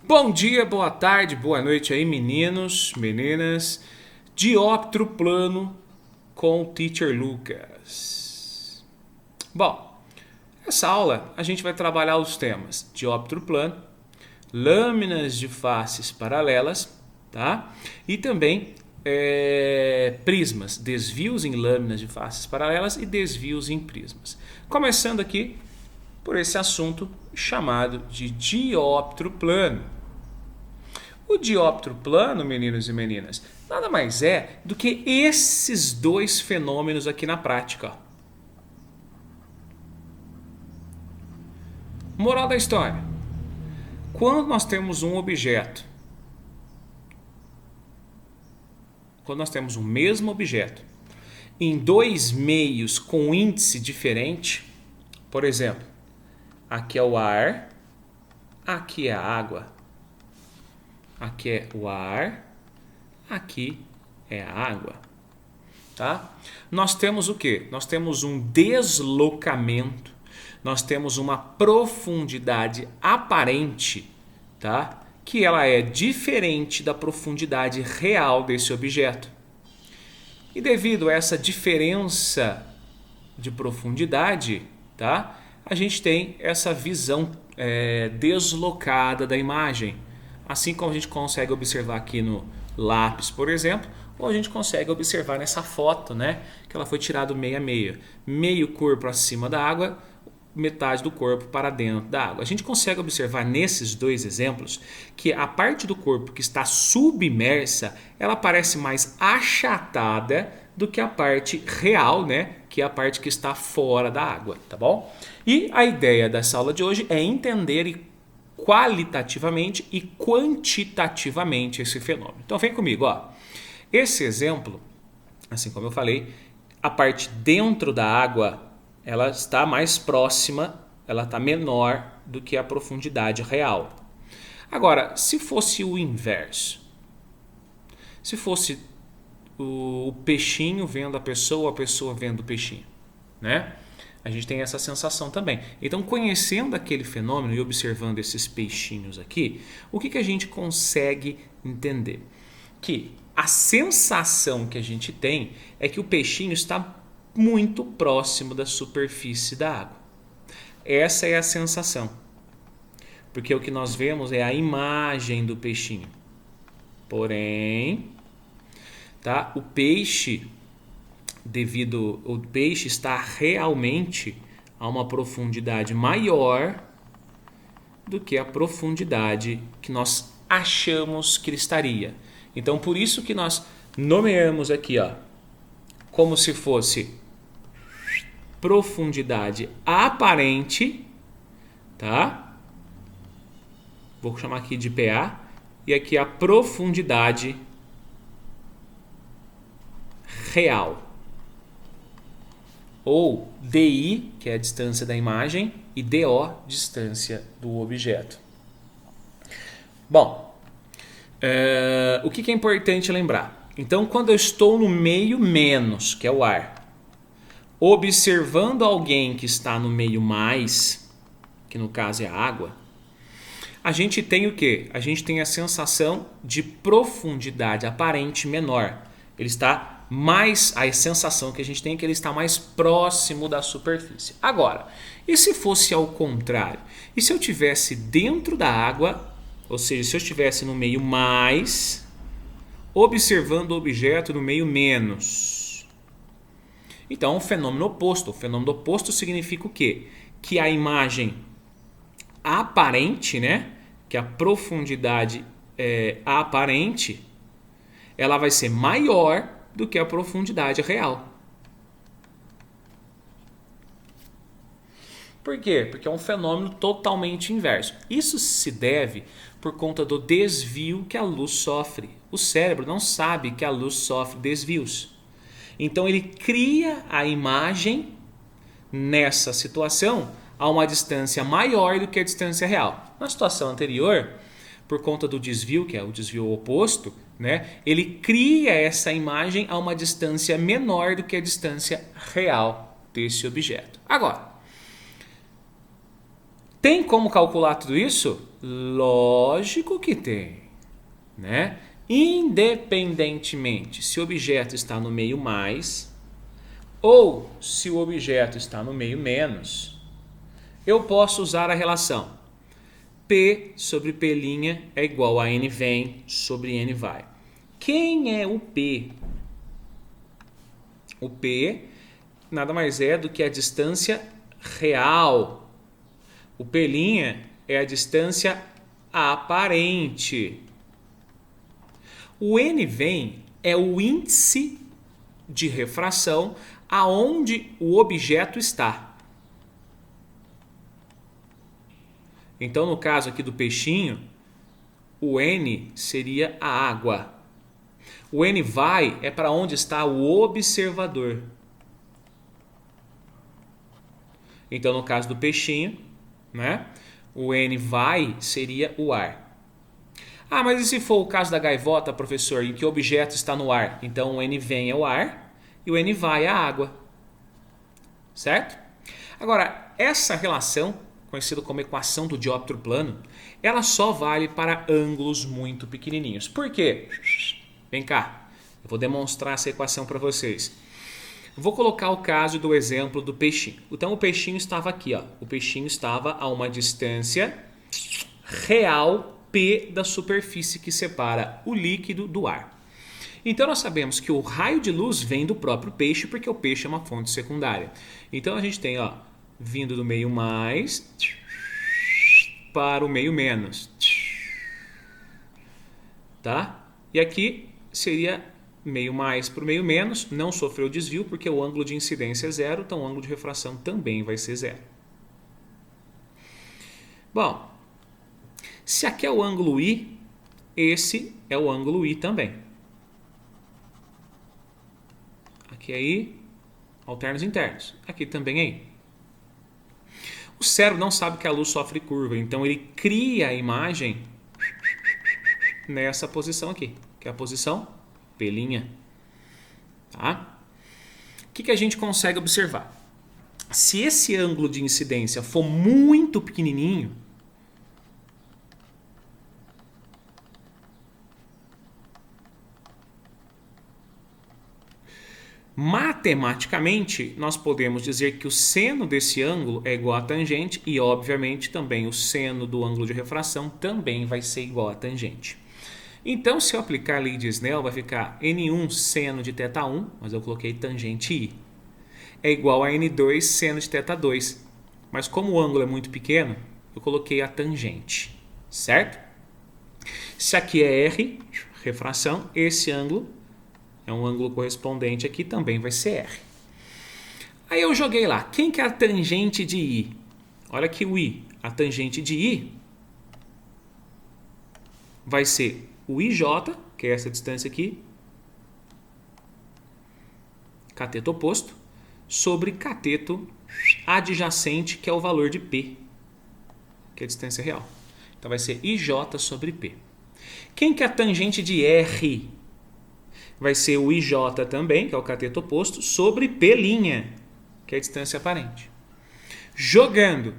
Bom dia, boa tarde, boa noite aí, meninos, meninas. Dióptro plano com o Teacher Lucas. Bom, essa aula a gente vai trabalhar os temas dióptro plano, lâminas de faces paralelas, tá? E também prismas, desvios em lâminas de faces paralelas e desvios em prismas. Começando aqui por esse assunto chamado de dióptro plano. O dióptro plano, meninos e meninas, nada mais é do que esses dois fenômenos aqui na prática. Moral da história: quando nós temos um objeto, quando nós temos o mesmo objeto em dois meios com índice diferente, por exemplo, aqui é o ar, aqui é a água. Aqui é o ar, aqui é a água, tá? Nós temos o quê? Nós temos um deslocamento, nós temos uma profundidade aparente, tá? Que ela é diferente da profundidade real desse objeto. E devido a essa diferença de profundidade, tá? A gente tem essa visão deslocada da imagem. Assim como a gente consegue observar aqui no lápis, por exemplo, ou a gente consegue observar nessa foto, né? Que ela foi tirada meio a meio. Meio corpo acima da água, metade do corpo para dentro da água. A gente consegue observar nesses dois exemplos que a parte do corpo que está submersa, ela parece mais achatada do que a parte real, né? Que é a parte que está fora da água, tá bom? E a ideia dessa aula de hoje é entender qualitativamente e quantitativamente esse fenômeno. Então vem comigo, ó. Esse exemplo, assim como eu falei, a parte dentro da água, ela está mais próxima, ela está menor do que a profundidade real. Agora, se fosse o inverso, se fosse o peixinho vendo a pessoa vendo o peixinho, né? A gente tem essa sensação também. Então, conhecendo aquele fenômeno e observando esses peixinhos aqui, o que a gente consegue entender? Que a sensação que a gente tem é que o peixinho está muito próximo da superfície da água. Essa é a sensação. Porque o que nós vemos é a imagem do peixinho. Porém, tá? O peixe está realmente a uma profundidade maior do que a profundidade que nós achamos que ele estaria. Então, por isso que nós nomeamos aqui, ó, como se fosse profundidade aparente, tá? Vou chamar aqui de PA, e aqui a profundidade real. Ou DI, que é a distância da imagem, e DO, distância do objeto. Bom, o que é importante lembrar? Então, quando eu estou no meio menos, que é o ar, observando alguém que está no meio mais, que no caso é a água, a gente tem o quê? A gente tem a sensação de profundidade aparente menor. Ele está mais, a sensação que a gente tem é que ele está mais próximo da superfície. Agora, e se fosse ao contrário? E se eu estivesse dentro da água, ou seja, se eu estivesse no meio mais, observando o objeto no meio menos? Então, o fenômeno oposto. O fenômeno oposto significa o quê? Que a imagem aparente, né? Que a profundidade aparente, ela vai ser maior do que a profundidade real. Por quê? Porque é um fenômeno totalmente inverso. Isso se deve por conta do desvio que a luz sofre. O cérebro não sabe que a luz sofre desvios. Então ele cria a imagem nessa situação a uma distância maior do que a distância real. Na situação anterior, por conta do desvio, que é o desvio oposto, né, ele cria essa imagem a uma distância menor do que a distância real desse objeto. Agora, Tem como calcular tudo isso? Lógico que tem, né? Independentemente se o objeto está no meio mais ou se o objeto está no meio menos, eu posso usar a relação P sobre P' é igual a N vem sobre N vai. Quem é o P? O P nada mais é do que a distância real. O P' é a distância aparente. O N vem é o índice de refração aonde o objeto está. Então, no caso aqui do peixinho, o N seria a água. O N vai é para onde está o observador. Então, no caso do peixinho, né, o N vai seria o ar. Ah, mas e se for o caso da gaivota, professor, em que o objeto está no ar? Então, o N vem é o ar e o N vai é a água. Certo? Agora, essa relação, conhecida como equação do dióptro plano, ela só vale para ângulos muito pequenininhos. Por quê? Vem cá, eu vou demonstrar essa equação para vocês. Vou colocar o caso do exemplo do peixinho. Então, o peixinho estava aqui, ó. O peixinho estava a uma distância real P da superfície que separa o líquido do ar. Então, nós sabemos que o raio de luz vem do próprio peixe, porque o peixe é uma fonte secundária. Então, a gente tem, ó, vindo do meio mais para o meio menos. Tá? E aqui seria meio mais para o meio menos, não sofreu desvio, porque o ângulo de incidência é zero, então o ângulo de refração também vai ser zero. Bom, se aqui é o ângulo I, esse é o ângulo I também. Aqui é I, alternos internos. Aqui também é I. O cérebro não sabe que a luz sofre curva, então ele cria a imagem nessa posição aqui, que é a posição P'. Tá? O que a gente consegue observar? Se esse ângulo de incidência for muito pequenininho, matematicamente, nós podemos dizer que o seno desse ângulo é igual a tangente e, obviamente, também o seno do ângulo de refração também vai ser igual a tangente. Então, se eu aplicar a lei de Snell, vai ficar N1 seno de θ1, mas eu coloquei tangente I, é igual a N2 seno de θ2. Mas como o ângulo é muito pequeno, eu coloquei a tangente, certo? Se aqui é R, refração, esse ângulo é um ângulo correspondente aqui, também vai ser R. Aí eu joguei lá, quem que é a tangente de I? Olha aqui o I, a tangente de I vai ser o IJ, que é essa distância aqui, cateto oposto, sobre cateto adjacente, que é o valor de P, que é a distância real. Então vai ser IJ sobre P. Quem que é a tangente de R? Vai ser o IJ também, que é o cateto oposto, sobre P', que é a distância aparente. Jogando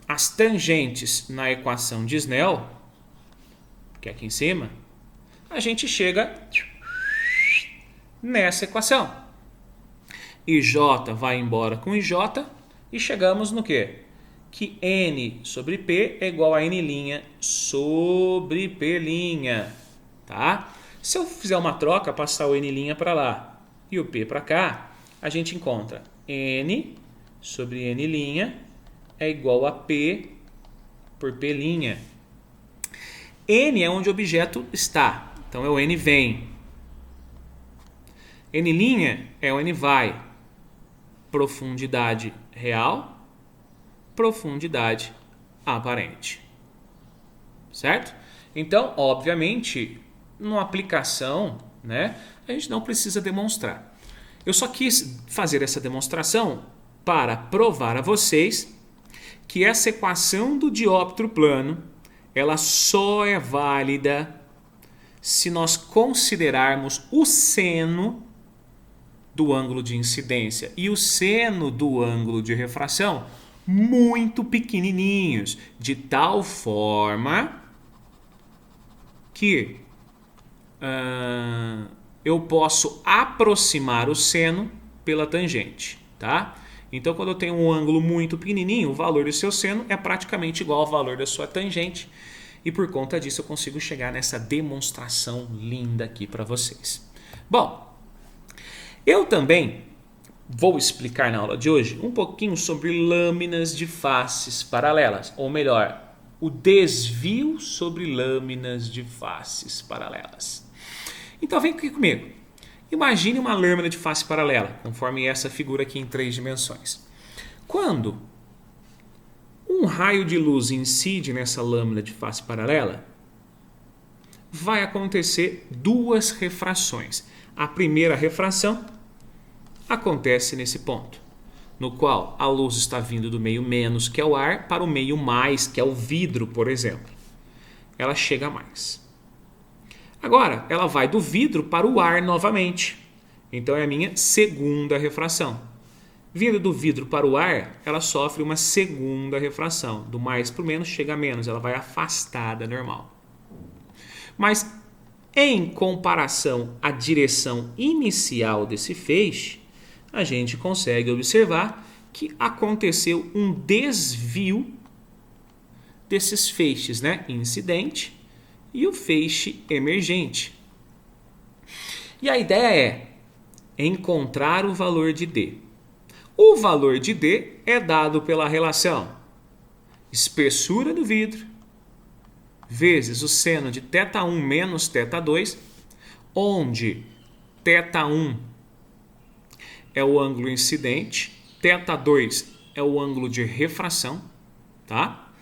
as tangentes na equação de Snell, que é aqui em cima, a gente chega nessa equação. IJ vai embora com IJ e chegamos no quê? Que N sobre P é igual a N' sobre P'. Tá? Se eu fizer uma troca, passar o N' para lá e o P para cá, a gente encontra N sobre N' é igual a P por P'. N é onde o objeto está, então é o N vem. N' é o N vai. Profundidade real, profundidade aparente. Certo? Então, obviamente, numa aplicação, né, a gente não precisa demonstrar. Eu só quis fazer essa demonstração para provar a vocês que essa equação do dióptro plano, ela só é válida se nós considerarmos o seno do ângulo de incidência e o seno do ângulo de refração muito pequenininhos, de tal forma que eu posso aproximar o seno pela tangente, tá? Então, quando eu tenho um ângulo muito pequenininho, o valor do seu seno é praticamente igual ao valor da sua tangente. E por conta disso eu consigo chegar nessa demonstração linda aqui para vocês. Bom, eu também vou explicar na aula de hoje um pouquinho sobre lâminas de faces paralelas, ou melhor, o desvio sobre lâminas de faces paralelas. Então vem aqui comigo. Imagine uma lâmina de face paralela, conforme essa figura aqui em 3 dimensões. Quando um raio de luz incide nessa lâmina de face paralela, vai acontecer 2 refrações. A primeira refração acontece nesse ponto, no qual a luz está vindo do meio menos, que é o ar, para o meio mais, que é o vidro, por exemplo. Ela chega mais. Agora, ela vai do vidro para o ar novamente. Então, é a minha segunda refração. Vindo do vidro para o ar, ela sofre uma segunda refração. Do mais para o menos, chega a menos. Ela vai afastada, normal. Mas, em comparação à direção inicial desse feixe, a gente consegue observar que aconteceu um desvio desses feixes, né? Incidente e o feixe emergente. E a ideia é encontrar o valor de D. O valor de D é dado pela relação espessura do vidro vezes o seno de θ1 menos θ2, onde θ1 é o ângulo incidente, θ2 é o ângulo de refração, tá?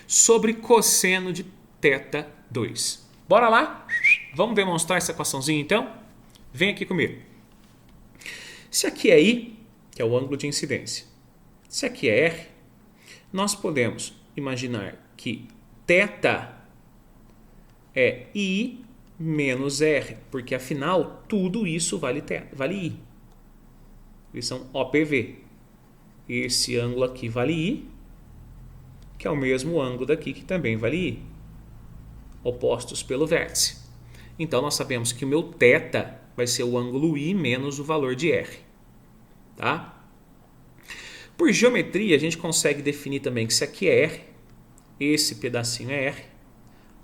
Sobre cosseno de θ2. Bora lá? Vamos demonstrar essa equaçãozinha então? Vem aqui comigo. Se aqui é I, que é o ângulo de incidência, se aqui é R, nós podemos imaginar que θ é I menos R, porque afinal tudo isso vale I. Eles são OPV. Esse ângulo aqui vale I, que é o mesmo ângulo daqui que também vale I, opostos pelo vértice. Então, nós sabemos que o meu θ vai ser o ângulo I menos o valor de R. Tá? Por geometria, a gente consegue definir também que se aqui é R, esse pedacinho é R,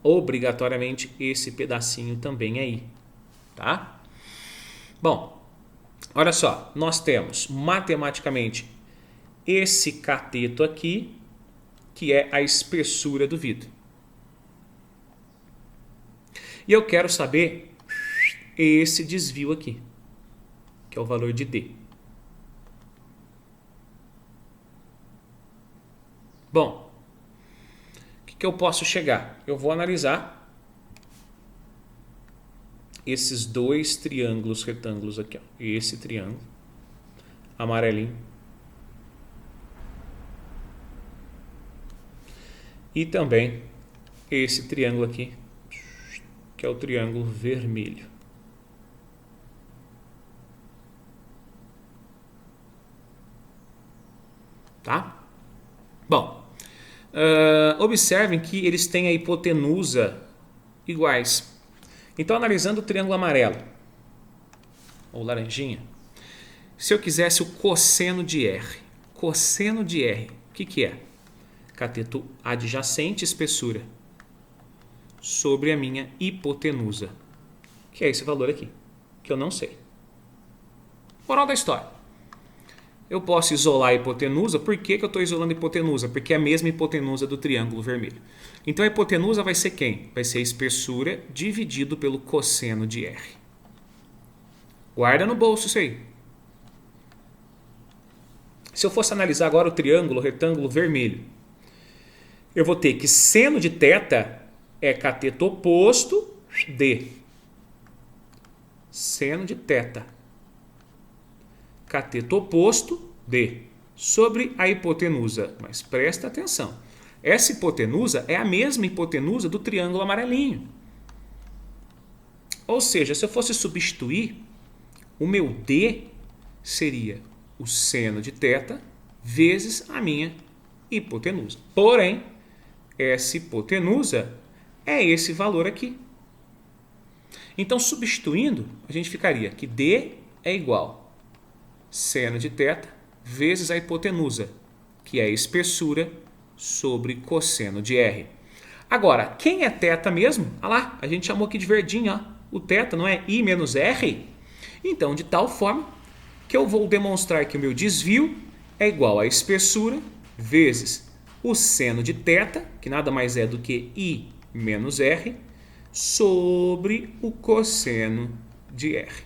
obrigatoriamente esse pedacinho também é I. Tá? Bom, olha só, nós temos matematicamente esse cateto aqui, que é a espessura do vidro. E eu quero saber esse desvio aqui, que é o valor de D. Bom, o que eu posso chegar? Eu vou analisar esses 2 triângulos retângulos aqui. Ó. Esse triângulo amarelinho e também esse triângulo aqui, que é o triângulo vermelho. Tá? Bom, observem que eles têm a hipotenusa iguais. Então, analisando o triângulo amarelo, ou laranjinha, se eu quisesse o cosseno de R, o que é? Cateto adjacente, espessura, sobre a minha hipotenusa, que é esse valor aqui, que eu não sei. Moral da história. Eu posso isolar a hipotenusa. Por que eu estou isolando a hipotenusa? Porque é a mesma hipotenusa do triângulo vermelho. Então a hipotenusa vai ser quem? Vai ser a espessura dividido pelo cosseno de R. Guarda no bolso isso aí. Se eu fosse analisar agora o triângulo, o retângulo vermelho, eu vou ter que seno de θ é cateto oposto D. Seno de θ. Cateto oposto D. Sobre a hipotenusa. Mas presta atenção. Essa hipotenusa é a mesma hipotenusa do triângulo amarelinho. Ou seja, se eu fosse substituir, o meu D seria o seno de θ vezes a minha hipotenusa. Porém, essa hipotenusa é esse valor aqui. Então, substituindo, a gente ficaria que D é igual a seno de θ vezes a hipotenusa, que é a espessura sobre cosseno de R. Agora, quem é θ mesmo? Olha lá, a gente chamou aqui de verdinho, ó. O θ não é I menos R? Então, de tal forma que eu vou demonstrar que o meu desvio é igual à espessura vezes o seno de θ, que nada mais é do que I menos R, sobre o cosseno de R.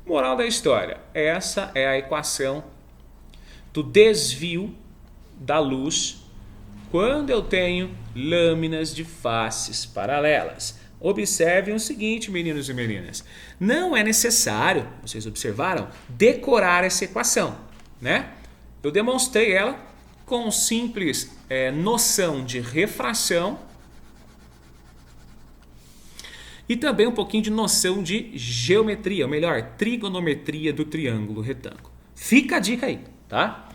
Moral da história, essa é a equação do desvio da luz quando eu tenho lâminas de faces paralelas. Observem o seguinte, meninos e meninas, não é necessário, vocês observaram, decorar essa equação, né? Eu demonstrei ela com simples noção de refração e também um pouquinho de noção de geometria, ou melhor, trigonometria do triângulo retângulo. Fica a dica aí, tá?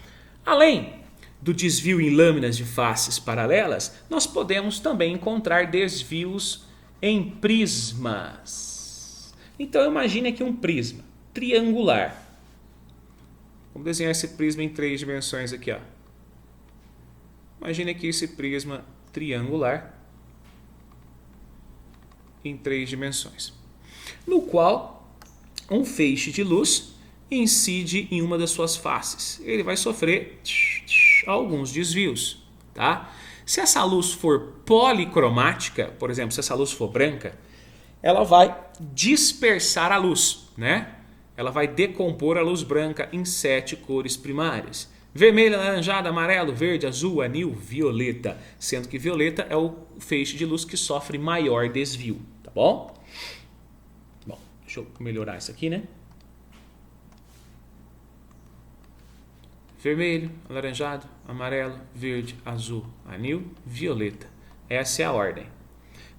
Além do desvio em lâminas de faces paralelas, nós podemos também encontrar desvios em prismas. Então imagine aqui um prisma triangular. Vamos desenhar esse prisma em 3 dimensões aqui, ó. Imagine aqui esse prisma triangular em 3 dimensões, no qual um feixe de luz incide em uma das suas faces. Ele vai sofrer alguns desvios, tá? Se essa luz for policromática, por exemplo, se essa luz for branca, ela vai dispersar a luz, né? Ela vai decompor a luz branca em 7 cores primárias: vermelho, alaranjado, amarelo, verde, azul, anil, violeta, sendo que violeta é o feixe de luz que sofre maior desvio, tá bom? Bom, deixa eu melhorar isso aqui, né? Vermelho, alaranjado, amarelo, verde, azul, anil, violeta. Essa é a ordem.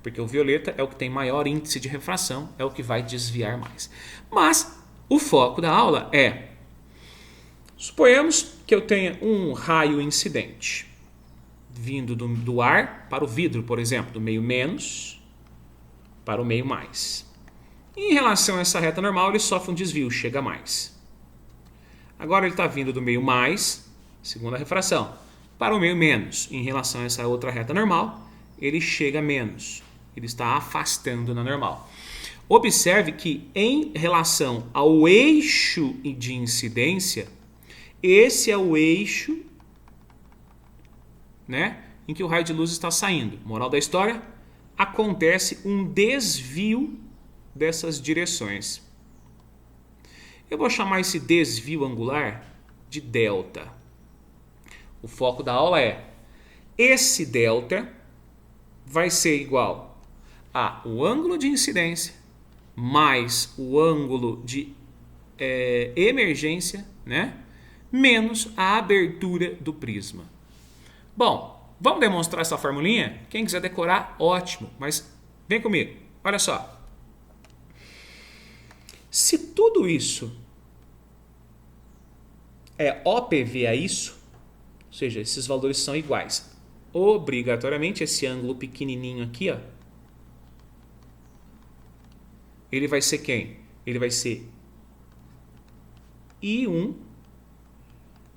Porque o violeta é o que tem maior índice de refração, é o que vai desviar mais. Mas o foco da aula é: suponhamos que eu tenha um raio incidente vindo do ar para o vidro, por exemplo, do meio menos para o meio mais. Em relação a essa reta normal, ele sofre um desvio, chega mais. Agora ele está vindo do meio mais, segunda refração, para o meio menos. Em relação a essa outra reta normal, ele chega menos. Ele está afastando na normal. Observe que em relação ao eixo de incidência, esse é o eixo, né, em que o raio de luz está saindo. Moral da história: acontece um desvio dessas direções. Eu vou chamar esse desvio angular de delta. O foco da aula é: esse delta vai ser igual a o ângulo de incidência mais o ângulo de emergência, né, menos a abertura do prisma. Bom, vamos demonstrar essa formulinha? Quem quiser decorar, ótimo, mas vem comigo. Olha só. Se tudo isso é OPV a isso, ou seja, esses valores são iguais, obrigatoriamente esse ângulo pequenininho aqui, ó, ele vai ser quem? Ele vai ser I1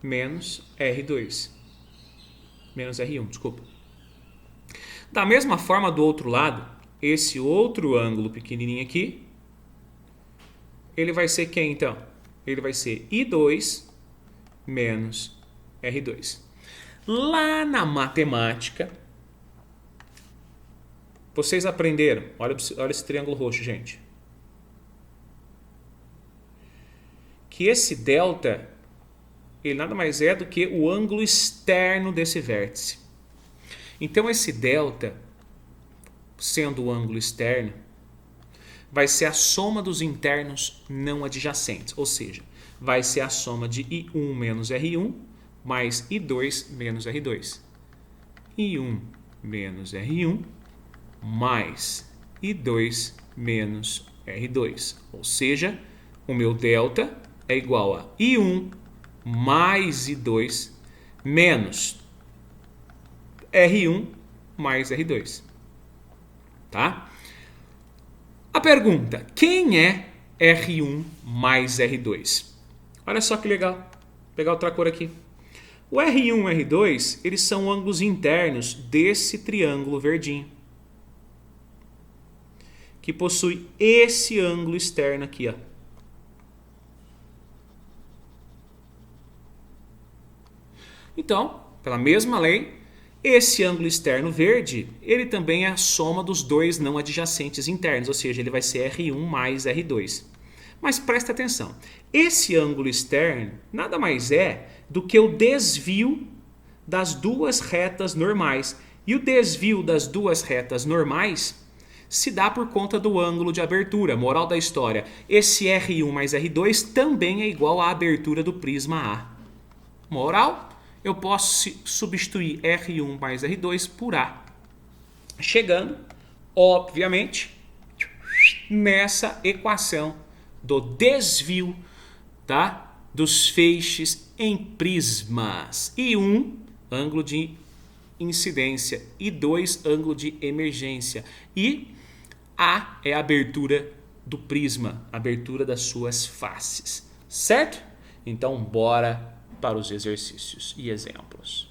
menos R2. Menos R1, desculpa. Da mesma forma, do outro lado, esse outro ângulo pequenininho aqui, ele vai ser quem, então? Ele vai ser I2 menos R2. Lá na matemática, vocês aprenderam, olha esse triângulo roxo, gente, que esse delta, ele nada mais é do que o ângulo externo desse vértice. Então esse delta, sendo o ângulo externo, vai ser a soma dos internos não adjacentes, ou seja, vai ser a soma de I1 menos R1 mais I2 menos R2. I1 menos R1 mais I2 menos R2. Ou seja, o meu delta é igual a I1 mais I2 menos R1 mais R2. Tá? A pergunta, quem é R1 mais R2? Olha só que legal. Vou pegar outra cor aqui. O R1 e o R2, eles são ângulos internos desse triângulo verdinho, que possui esse ângulo externo aqui, ó. Então, pela mesma lei, esse ângulo externo verde, ele também é a soma dos dois não adjacentes internos, ou seja, ele vai ser R1 mais R2. Mas presta atenção, esse ângulo externo nada mais é do que o desvio das duas retas normais. E o desvio das duas retas normais se dá por conta do ângulo de abertura. Moral da história, esse R1 mais R2 também é igual à abertura do prisma A. Moral, eu posso substituir R1 mais R2 por A. Chegando, obviamente, nessa equação do desvio, tá, dos feixes em prismas. E ângulo de incidência e 2, ângulo de emergência. E A é a abertura do prisma, a abertura das suas faces. Certo? Então, bora para os exercícios e exemplos.